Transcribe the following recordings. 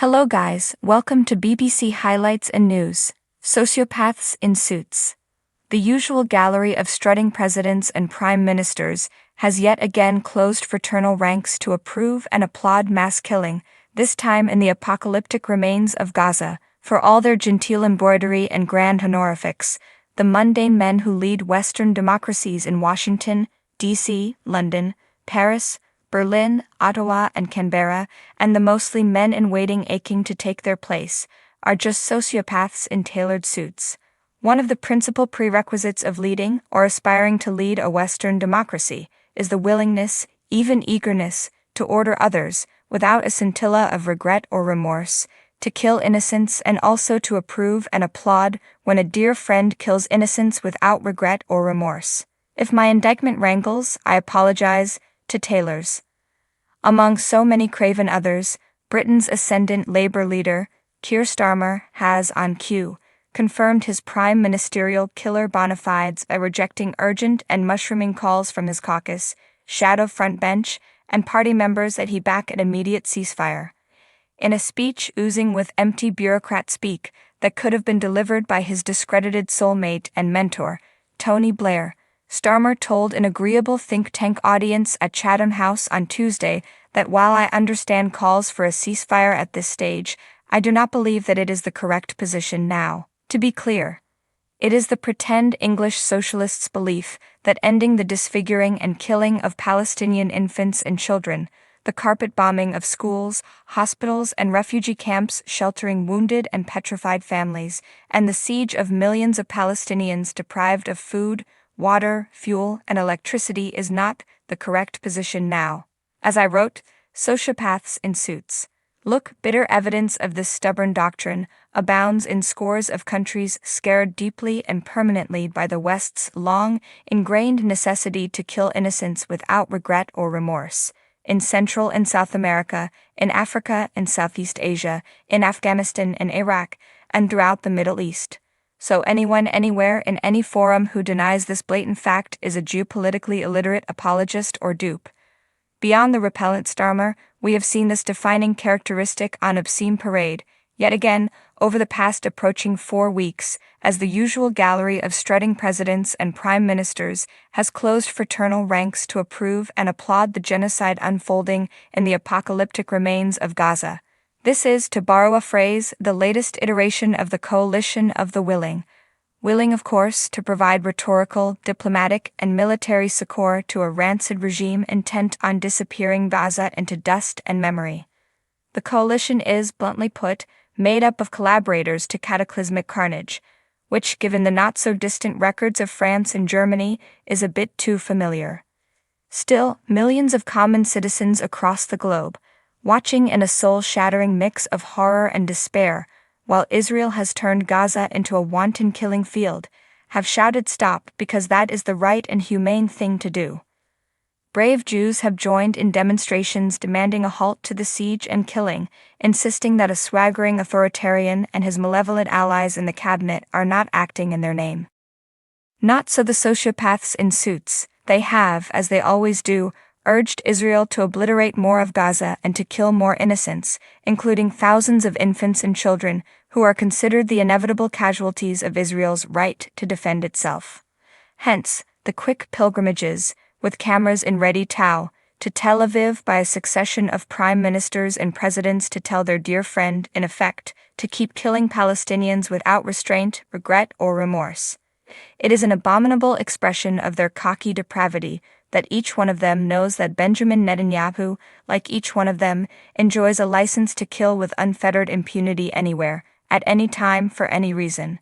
Hello guys, welcome to BBC Highlights and News. Sociopaths in suits. The usual gallery of strutting presidents and prime ministers has yet again closed fraternal ranks to approve and applaud mass killing, this time in the apocalyptic remains of Gaza. For all their genteel embroidery and grand honorifics, the mundane men who lead Western democracies in Washington, D.C., London, Paris, Berlin, Ottawa, and Canberra, and the mostly men-in-waiting aching to take their place, are just sociopaths in tailored suits. One of the principal prerequisites of leading or aspiring to lead a Western democracy is the willingness, even eagerness, to order others, without a scintilla of regret or remorse, to kill innocents and also to approve and applaud when a dear friend kills innocents without regret or remorse. If my indictment wrangles, I apologize to tailors. Among so many craven others, Britain's ascendant Labour leader, Keir Starmer, has, on cue, confirmed his prime ministerial killer bona fides by rejecting urgent and mushrooming calls from his caucus, shadow front bench, and party members that he back an immediate ceasefire. In a speech oozing with empty bureaucrat speak that could have been delivered by his discredited soulmate and mentor, Tony Blair, Starmer told an agreeable think tank audience at Chatham House on Tuesday that while I understand calls for a ceasefire at this stage, I do not believe that it is the correct position now. To be clear, it is the pretend English socialists' belief that ending the disfiguring and killing of Palestinian infants and children, the carpet bombing of schools, hospitals, and refugee camps sheltering wounded and petrified families, and the siege of millions of Palestinians deprived of food, water, fuel, and electricity is not the correct position now. As I wrote, sociopaths in suits. Look, bitter evidence of this stubborn doctrine abounds in scores of countries scared deeply and permanently by the West's long, ingrained necessity to kill innocents without regret or remorse. In Central and South America, in Africa and Southeast Asia, in Afghanistan and Iraq, and throughout the Middle East. So anyone anywhere in any forum who denies this blatant fact is a geopolitically illiterate apologist or dupe. Beyond the repellent Starmer, we have seen this defining characteristic on obscene parade, yet again, over the past approaching 4 weeks, as the usual gallery of strutting presidents and prime ministers has closed fraternal ranks to approve and applaud the genocide unfolding in the apocalyptic remains of Gaza. This is, to borrow a phrase, the latest iteration of the coalition of the willing. Willing, of course, to provide rhetorical, diplomatic, and military succor to a rancid regime intent on disappearing Gaza into dust and memory. The coalition is, bluntly put, made up of collaborators to cataclysmic carnage, which, given the not-so-distant records of France and Germany, is a bit too familiar. Still, millions of common citizens across the globe, watching in a soul-shattering mix of horror and despair, while Israel has turned Gaza into a wanton killing field, have shouted stop because that is the right and humane thing to do. Brave Jews have joined in demonstrations demanding a halt to the siege and killing, insisting that a swaggering authoritarian and his malevolent allies in the cabinet are not acting in their name. Not so the sociopaths in suits. They have, as they always do, urged Israel to obliterate more of Gaza and to kill more innocents, including thousands of infants and children who are considered the inevitable casualties of Israel's right to defend itself. Hence, the quick pilgrimages, with cameras in ready tow, to Tel Aviv by a succession of prime ministers and presidents to tell their dear friend, in effect, to keep killing Palestinians without restraint, regret, or remorse. It is an abominable expression of their cocky depravity that each one of them knows that Benjamin Netanyahu, like each one of them, enjoys a license to kill with unfettered impunity anywhere, at any time, for any reason.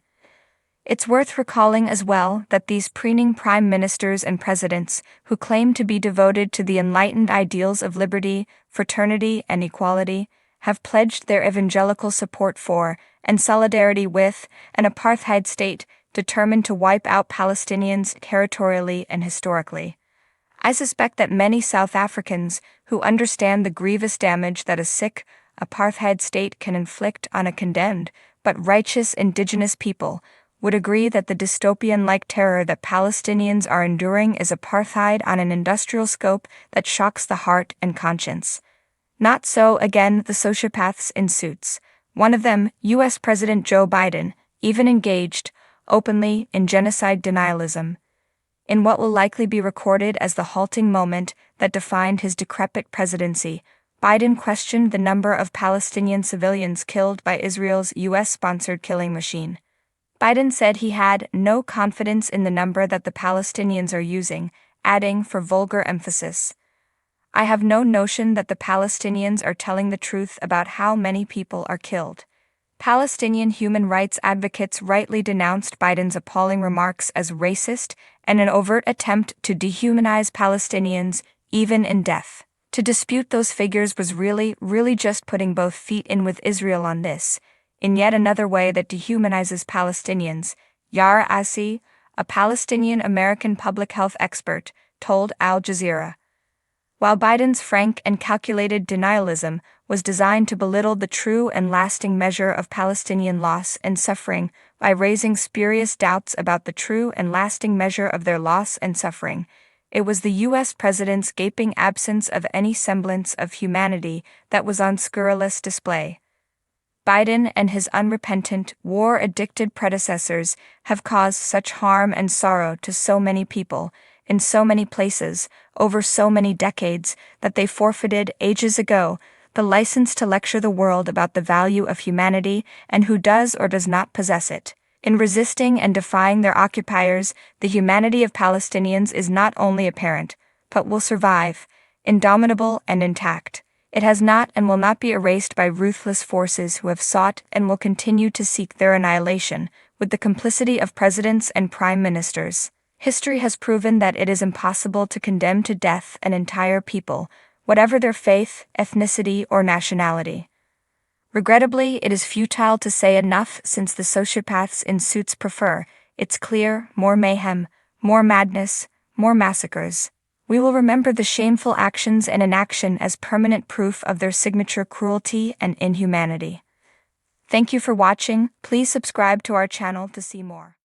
It's worth recalling as well that these preening prime ministers and presidents, who claim to be devoted to the enlightened ideals of liberty, fraternity, and equality, have pledged their evangelical support for, and solidarity with, an apartheid state determined to wipe out Palestinians territorially and historically. I suspect that many South Africans, who understand the grievous damage that a sick, apartheid state can inflict on a condemned, but righteous indigenous people, would agree that the dystopian-like terror that Palestinians are enduring is apartheid on an industrial scope that shocks the heart and conscience. Not so, again, the sociopaths in suits. One of them, U.S. President Joe Biden, even engaged, openly, in genocide denialism. In what will likely be recorded as the halting moment that defined his decrepit presidency, Biden questioned the number of Palestinian civilians killed by Israel's U.S.-sponsored killing machine. Biden said he had no confidence in the number that the Palestinians are using, adding, for vulgar emphasis, "I have no notion that the Palestinians are telling the truth about how many people are killed." Palestinian human rights advocates rightly denounced Biden's appalling remarks as racist and an overt attempt to dehumanize Palestinians, even in death. To dispute those figures was really just putting both feet in with Israel on this, in yet another way that dehumanizes Palestinians. Yara Assi, a Palestinian-American public health expert, told Al Jazeera. While Biden's frank and calculated denialism was designed to belittle the true and lasting measure of Palestinian loss and suffering by raising spurious doubts about the true and lasting measure of their loss and suffering, it was the U.S. president's gaping absence of any semblance of humanity that was on scurrilous display. Biden and his unrepentant, war-addicted predecessors have caused such harm and sorrow to so many people, in so many places, over so many decades, that they forfeited, ages ago, the license to lecture the world about the value of humanity and who does or does not possess it. In resisting and defying their occupiers, the humanity of Palestinians is not only apparent, but will survive, indomitable and intact. It has not and will not be erased by ruthless forces who have sought and will continue to seek their annihilation, with the complicity of presidents and prime ministers. History has proven that it is impossible to condemn to death an entire people, whatever their faith, ethnicity, or nationality. Regrettably, it is futile to say enough since the sociopaths in suits prefer, it's clear, more mayhem, more madness, more massacres. We will remember the shameful actions and inaction as permanent proof of their signature cruelty and inhumanity. Thank you for watching. Please subscribe to our channel to see more.